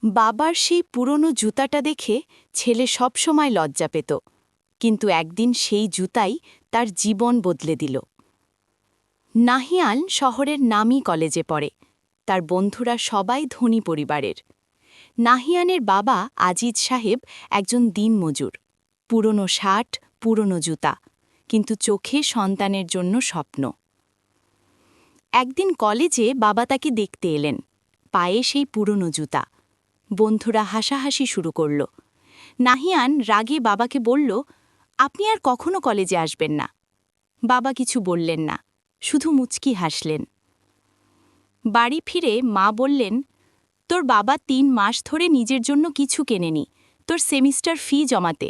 বাবার সেই পুরনো জুতাটা দেখে ছেলে সবসময় লজ্জা পেত, কিন্তু একদিন সেই জুতাই তার জীবন বদলে দিল। নাহিয়ান শহরের নামী কলেজে পড়ে। তার বন্ধুরা সবাই ধনী পরিবারের। নাহিয়ানের বাবা আজিজ সাহেব একজন দিনমজুর। পুরনো শার্ট, পুরনো জুতা, কিন্তু চোখে সন্তানের জন্য স্বপ্ন। একদিন কলেজে বাবা তাকে দেখতে এলেন, পায়ে সেই পুরনো জুতা। বন্ধুরা হাসাহাসি শুরু করল। নাহিয়ান রাগে বাবাকে বলল, আপনি আর কখনো কলেজে আসবেন না। বাবা কিছু বললেন না, শুধু মুচকি হাসলেন। বাড়ি ফিরে মা বললেন, তোর বাবা ৩ মাস ধরে নিজের জন্য কিছু কেনেনি, তোর সেমিস্টার ফি জমাতে।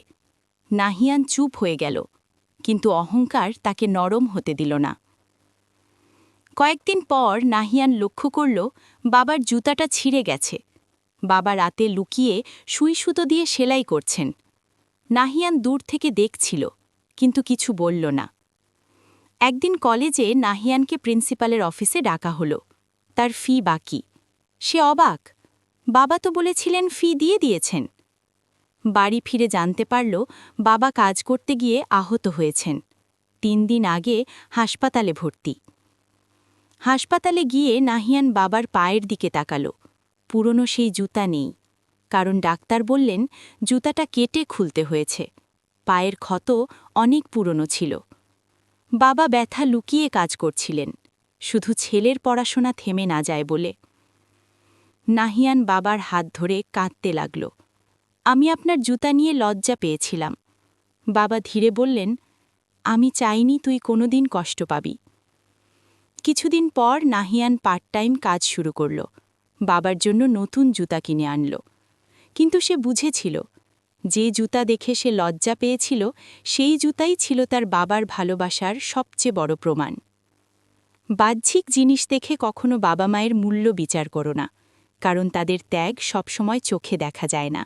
নাহিয়ান চুপ হয়ে গেল, কিন্তু অহংকার তাকে নরম হতে দিল না। কয়েকদিন পর নাহিয়ান লক্ষ্য করল বাবার জুতাটা ছিঁড়ে গেছে। বাবা রাতে লুকিয়ে সুই সুতো দিয়ে সেলাই করছেন। নাহিয়ান দূর থেকে দেখছিল, কিন্তু কিছু বলল না। একদিন কলেজে নাহিয়ানকে প্রিন্সিপালের অফিসে ডাকা হলো। তার ফি বাকি। সে অবাক, বাবা তো বলেছিলেন ফি দিয়ে দিয়েছেন। বাড়ি ফিরে জানতে পারল বাবা কাজ করতে গিয়ে আহত হয়েছেন। ৩ দিন আগে হাসপাতালে ভর্তি। হাসপাতালে গিয়ে নাহিয়ান বাবার পায়ের দিকে তাকালো। পুরনো সেই জুতা নেই, কারণ ডাক্তার বললেন জুতাটা কেটে খুলতে হয়েছে। পায়ের ক্ষত অনেক পুরনো ছিল। বাবা ব্যথা লুকিয়ে কাজ করছিলেন, শুধু ছেলের পড়াশোনা থেমে না যায় বলে। নাহিয়ান বাবার হাত ধরে কাঁদতে লাগল। আমি আপনার জুতা নিয়ে লজ্জা পেয়েছিলাম। বাবা ধীরে বললেন, আমি চাইনি তুই কোনোদিন কষ্ট পাবি। কিছুদিন পর নাহিয়ান পার্ট টাইম কাজ শুরু করল। বাবার জন্য নতুন জুতা কিনে আনল। কিন্তু সে বুঝেছিল, যে জুতা দেখে সে লজ্জা পেয়েছিল সেই জুতাই ছিল তার বাবার ভালোবাসার সবচেয়ে বড় প্রমাণ। বাহ্যিক জিনিস দেখে কখনো বাবা মায়ের মূল্য বিচার করো না, কারণ তাদের ত্যাগ সবসময় চোখে দেখা যায় না।